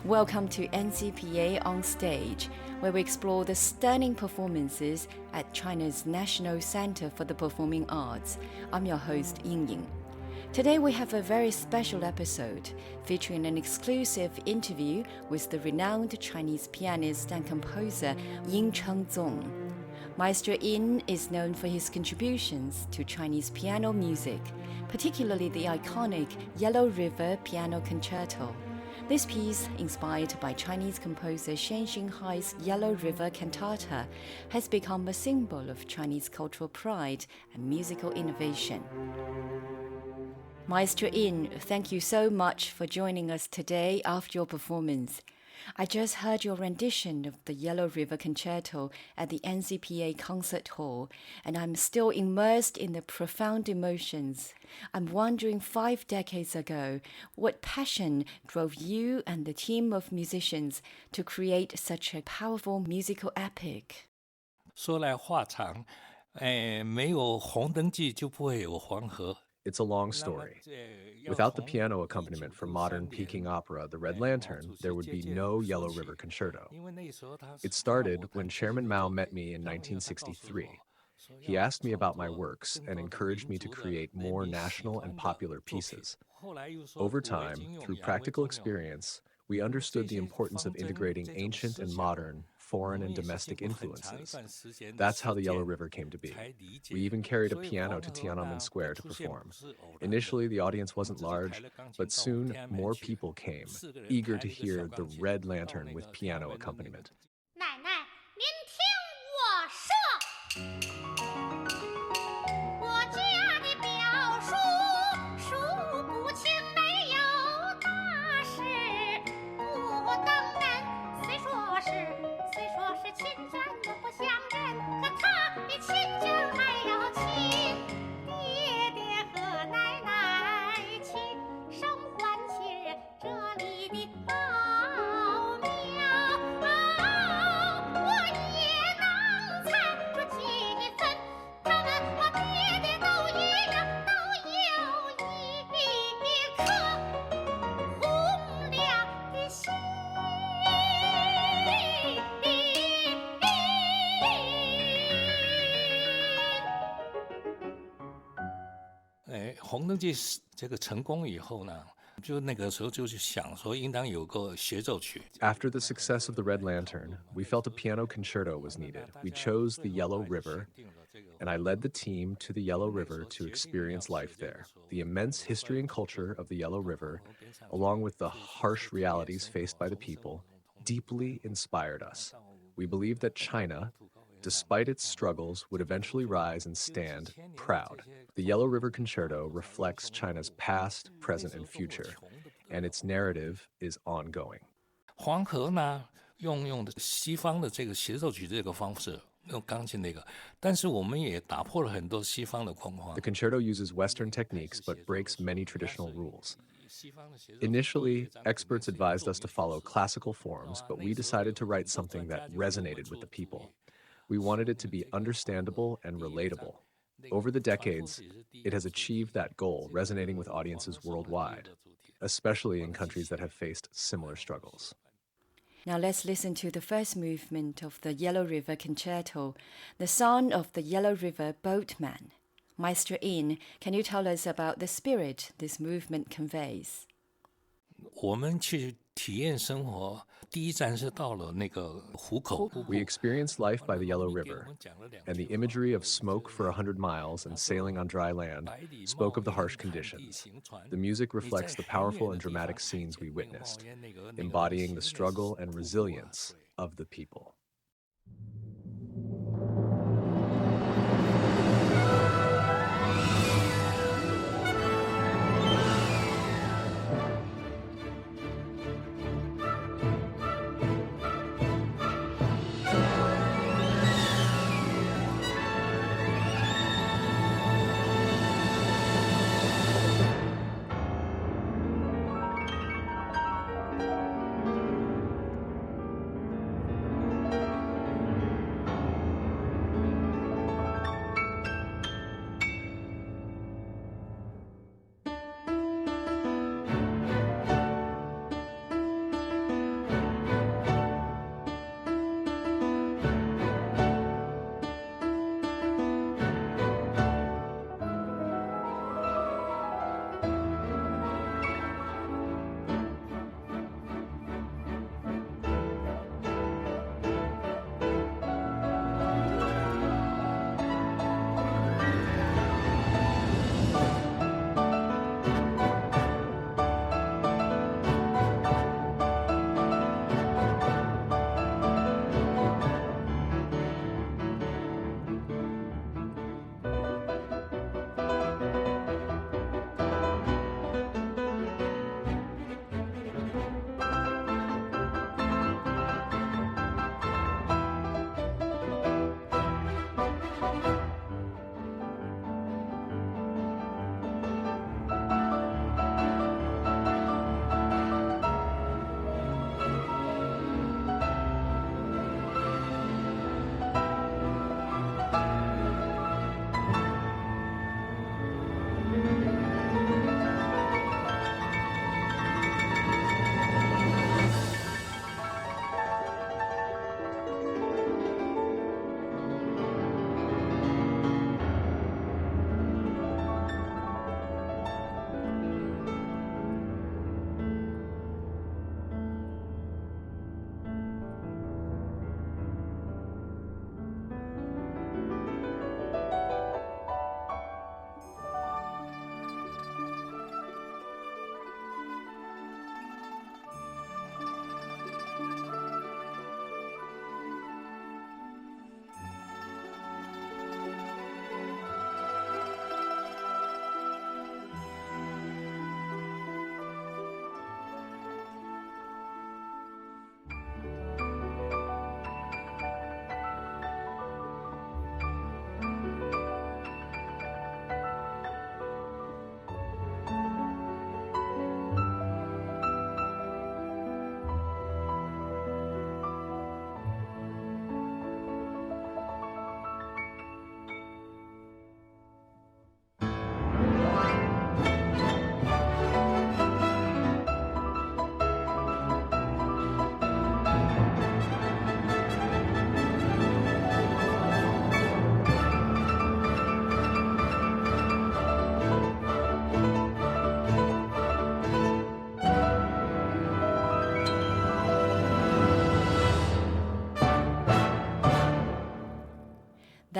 Welcome to NCPA On Stage, where we explore the stunning performances at China's National Center for the Performing Arts. I'm your host, Yin. Today we have a very special episode featuring an exclusive interview with the renowned Chinese pianist and composer Yin Chengzong. Maestro Yin is known for his contributions to Chinese piano music, particularly the iconic Yellow River Piano Concerto. This piece, inspired by Chinese composer Shen Xinhai's Yellow River Cantata, has become a symbol of Chinese cultural pride and musical innovation. Maestro Yin, thank you so much for joining us today after your performance. I just heard your rendition of the Yellow River Concerto at the NCPA Concert Hall, and I'm still immersed in the profound emotions. I'm wondering, 5 decades ago, what passion drove you and the team of musicians to create such a powerful musical epic? 说来话长，没有红灯记就不会有黄河。 It's a long story. Without the piano accompaniment for modern Peking opera, The Red Lantern, there would be no Yellow River Concerto. It started when Chairman Mao met me in 1963. He asked me about my works and encouraged me to create more national and popular pieces. Over time, through practical experience, we understood the importance of integrating ancient and modern, foreign and domestic influences. That's how the Yellow River came to be. We even carried a piano to Tiananmen Square to perform. Initially, the audience wasn't large, but soon more people came, eager to hear the Red Lantern with piano accompaniment. 奶奶，您听我说。 我家的表叔数不清，没有大事不等人。虽说是亲眷又不相认，可他比亲眷还要亲。爹爹和奶奶亲，生还亲，这里的奥妙，我也能猜出几分。他们和爹爹都一样，都有一颗红亮的心。 红灯记这个成功以后呢，就那个时候就去想说，应当有个协奏曲。 After the success of The Red Lantern, we felt a piano concerto was needed. We chose the Yellow River, and I led the team to the Yellow River to experience life there. The immense history and culture of the Yellow River, along with the harsh realities faced by the people, deeply inspired us. We believed that China, despite its struggles, would eventually rise and stand proud. The Yellow River Concerto reflects China's past, present, and future, and its narrative is ongoing. 黄河呢，用的西方的这个协奏曲这个方式，用钢琴那个，但是我们也打破了很多西方的框框。 The concerto uses Western techniques but breaks many traditional rules. Initially, experts advised us to follow classical forms, but we decided to write something that resonated with the people. We wanted it to be understandable and relatable. Over the decades, it has achieved that goal, resonating with audiences worldwide, especially in countries that have faced similar struggles. Now let's listen to the first movement of the Yellow River Concerto, the song of the Yellow River Boatman. Maestro Yin, can you tell us about the spirit this movement conveys? 我们去体验生活，第一站是到了那个湖口。 We experienced life by the Yellow River, and the imagery of smoke for 100 miles and sailing on dry land spoke of the harsh conditions. The music reflects the powerful and dramatic scenes we witnessed, embodying the struggle and resilience of the people.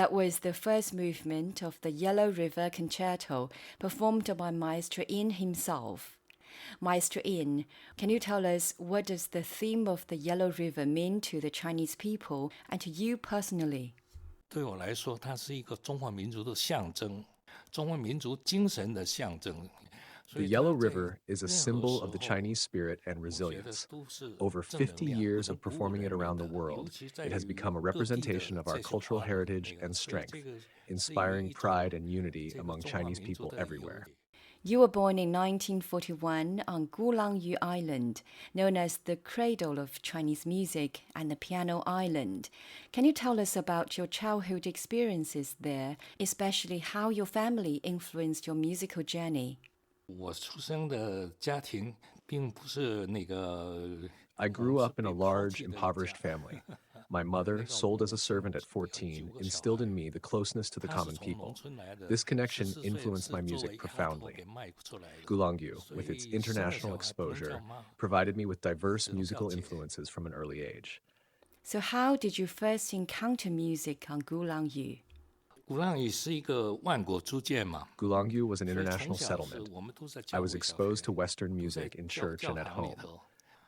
that was the first movement of the Yellow River Concerto, performed by Maestro Yin himself. Maestro Yin, can you tell us what does the theme of the Yellow River mean to the Chinese people and to you personally? 对我来说，它是一个中华民族的象征，中华民族精神的象征。The Yellow River is a symbol of the Chinese spirit and resilience. Over 50 years of performing it around the world, it has become a representation of our cultural heritage and strength, inspiring pride and unity among Chinese people everywhere. You were born in 1941 on Gulangyu Island, known as the cradle of Chinese music and the piano island. Can you tell us about your childhood experiences there, especially how your family influenced your musical journey? 我出生的家庭并不是那个 I grew up in a large, impoverished family. My mother, sold as a servant at 14, instilled in me the closeness to the common people. This connection influenced my music profoundly. Gulangyu, with its international exposure, provided me with diverse musical influences from an early age. So how did you first encounter music on Gulangyu? Gulangyu was an international settlement. I was exposed to Western music in church and at home.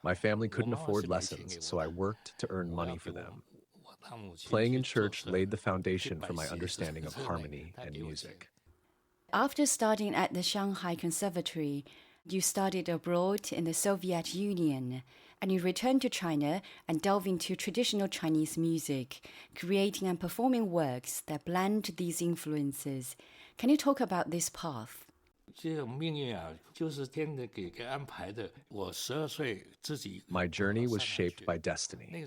My family couldn't afford lessons, so I worked to earn money for them. Playing in church laid the foundation for my understanding of harmony and music. After studying at the Shanghai Conservatory, you studied abroad in the Soviet Union, and you returned to China and delved into traditional Chinese music, creating and performing works that blend these influences. Can you talk about this path? 这种命运啊，就是天的给安排的。我12岁自己 My journey was shaped by destiny.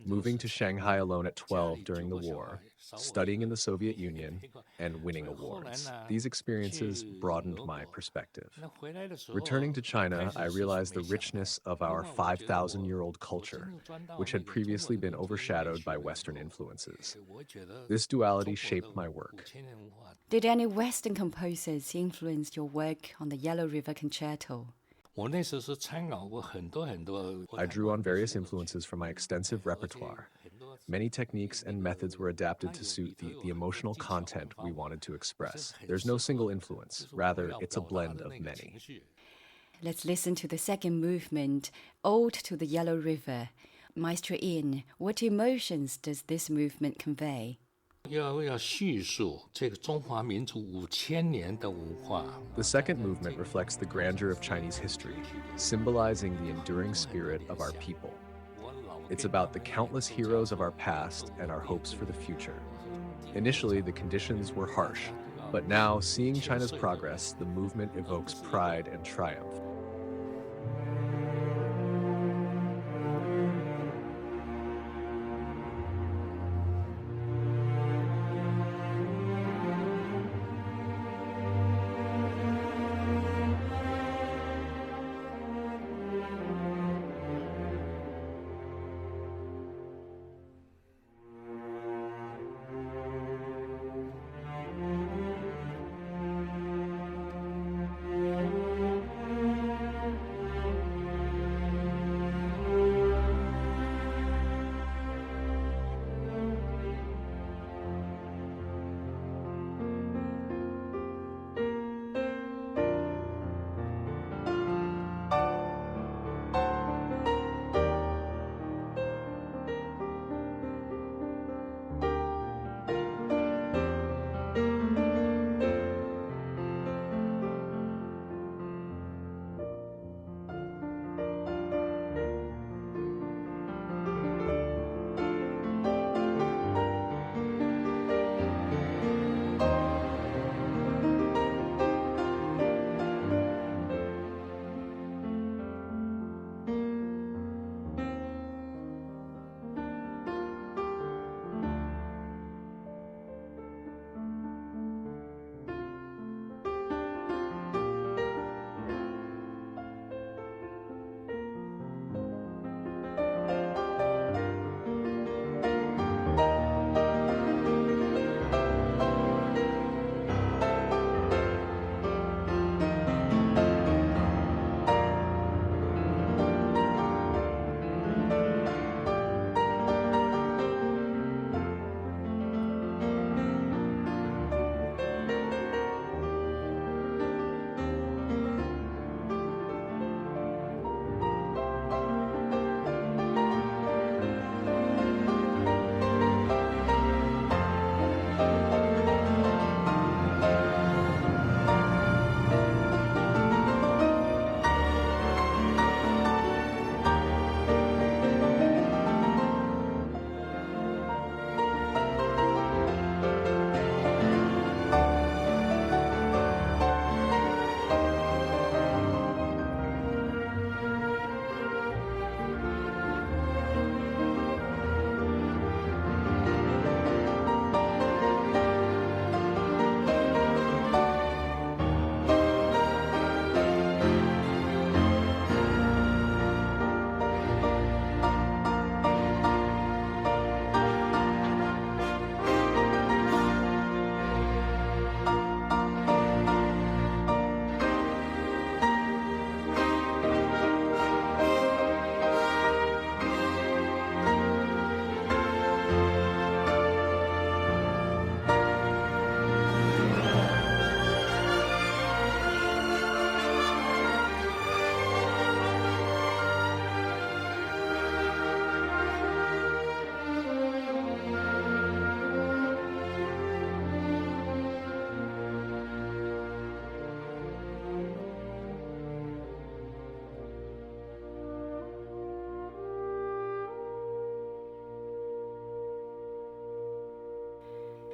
Moving to Shanghai alone at 12 during the war, studying in the Soviet Union, and winning awards. These experiences broadened my perspective. Returning to China, I realized the richness of our 5,000-year-old culture, which had previously been overshadowed by Western influences. This duality shaped my work. Did any Western composers influence your work on the Yellow River Concerto? I drew on various influences from my extensive repertoire. Many techniques and methods were adapted to suit the emotional content we wanted to express. There's no single influence. Rather, it's a blend of many. Let's listen to the second movement, Ode to the Yellow River. Maestro Yin, what emotions does this movement convey? 要叙述这个中华民族5000年的文化。The second movement reflects the grandeur of Chinese history, symbolizing the enduring spirit of our people. It's about the countless heroes of our past and our hopes for the future. Initially, the conditions were harsh, but now, seeing China's progress, the movement evokes pride and triumph.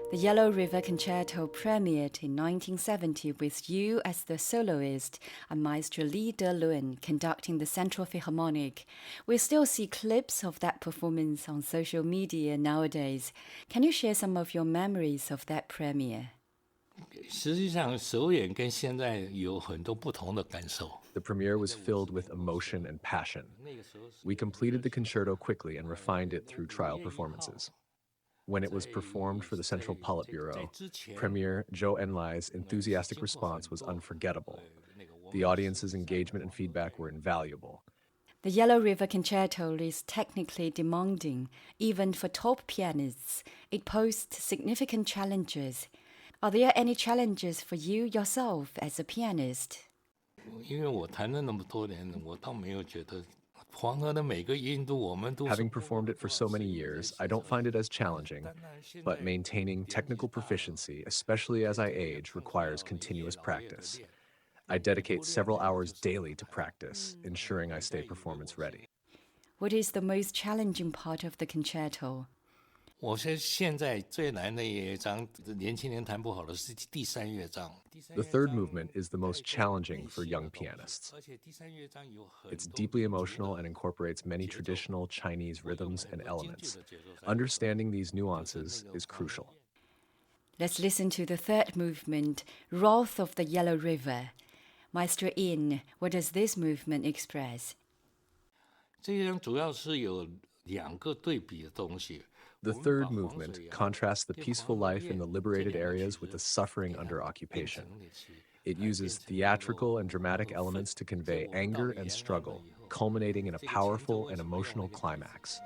The Yellow River Concerto premiered in 1970 with you as the soloist and Maestro Li Delun conducting the Central Philharmonic. We still see clips of that performance on social media nowadays. Can you share some of your memories of that premiere? 实际上首演跟现在有很多不同的感受。 The premiere was filled with emotion and passion. We completed the concerto quickly and refined it through trial performances. When it was performed for the Central Politburo, Premier Zhou Enlai's enthusiastic response was unforgettable. The audience's engagement and feedback were invaluable. The Yellow River Concerto is technically demanding. Even for top pianists, it posed significant challenges. Are there any challenges for you yourself as a pianist? 因为我弹了那么多年，我倒没有觉得黄河的每个音都我们都。Having performed it for so many years, I don't find it as challenging, but maintaining technical proficiency, especially as I age, requires continuous practice. I dedicate several hours daily to practice, ensuring I stay performance ready. What is the most challenging part of the concerto? 我现在最难的一章，年轻人弹不好的是第三乐章。 The third movement is the most challenging for young pianists. It's deeply emotional and incorporates many traditional Chinese rhythms and elements. Understanding these nuances is crucial. Let's listen to the third movement, Wrath of the Yellow River. Maestro Yin, what does this movement express? 这一章主要是有两个对比的东西。 The third movement contrasts the peaceful life in the liberated areas with the suffering under occupation. It uses theatrical and dramatic elements to convey anger and struggle, culminating in a powerful and emotional climax.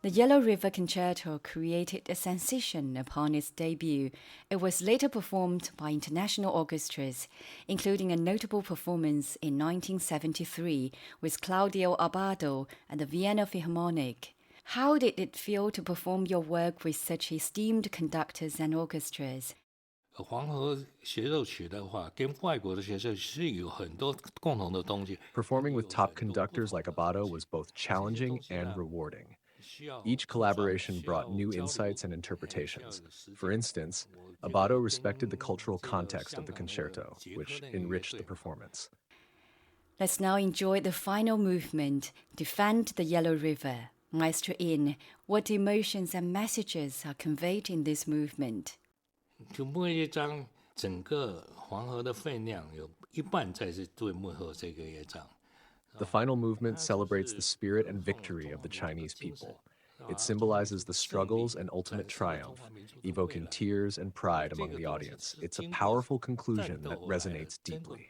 The Yellow River Concerto created a sensation upon its debut. It was later performed by international orchestras, including a notable performance in 1973 with Claudio Abbado and the Vienna Philharmonic. How did it feel to perform your work with such esteemed conductors and orchestras? 黄河协奏曲的话，跟外国的协奏曲是有很多共同的东西。Performing with top conductors like Abbado was both challenging and rewarding. Each collaboration brought new insights and interpretations. For instance, Abbado respected the cultural context of the concerto, which enriched the performance. Let's now enjoy the final movement, Defend the Yellow River. Maestro Yin, what emotions and messages are conveyed in this movement? 就幕后乐章，整个黄河的分量有一半在是对幕后这个乐章。The final movement celebrates the spirit and victory of the Chinese people. It symbolizes the struggles and ultimate triumph, evoking tears and pride among the audience. It's a powerful conclusion that resonates deeply.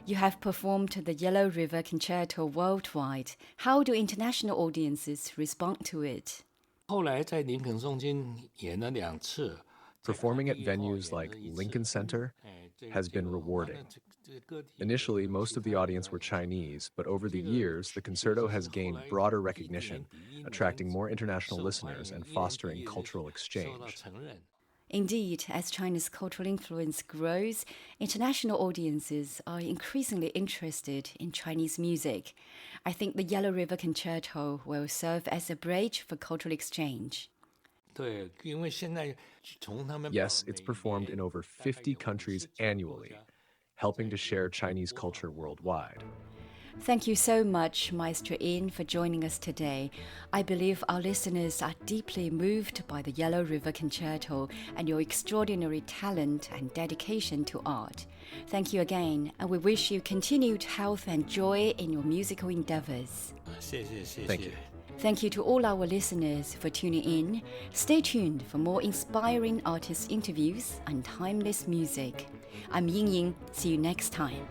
You have performed the Yellow River Concerto worldwide. How do international audiences respond to it? 后来在林肯中间演了2次。Performing at venues like Lincoln Center has been rewarding. Initially, most of the audience were Chinese, but over the years, the concerto has gained broader recognition, attracting more international listeners and fostering cultural exchange. Indeed, as China's cultural influence grows, international audiences are increasingly interested in Chinese music. I think the Yellow River Concerto will serve as a bridge for cultural exchange. Yes, it's performed in over 50 countries annually, helping to share Chinese culture worldwide. Thank you so much, Maestro Yin, for joining us today. I believe our listeners are deeply moved by the Yellow River Concerto and your extraordinary talent and dedication to art. Thank you again, and we wish you continued health and joy in your musical endeavors. Thank you. Thank you to all our listeners for tuning in. Stay tuned for more inspiring artist interviews and timeless music. I'm Yin Yin. See you next time.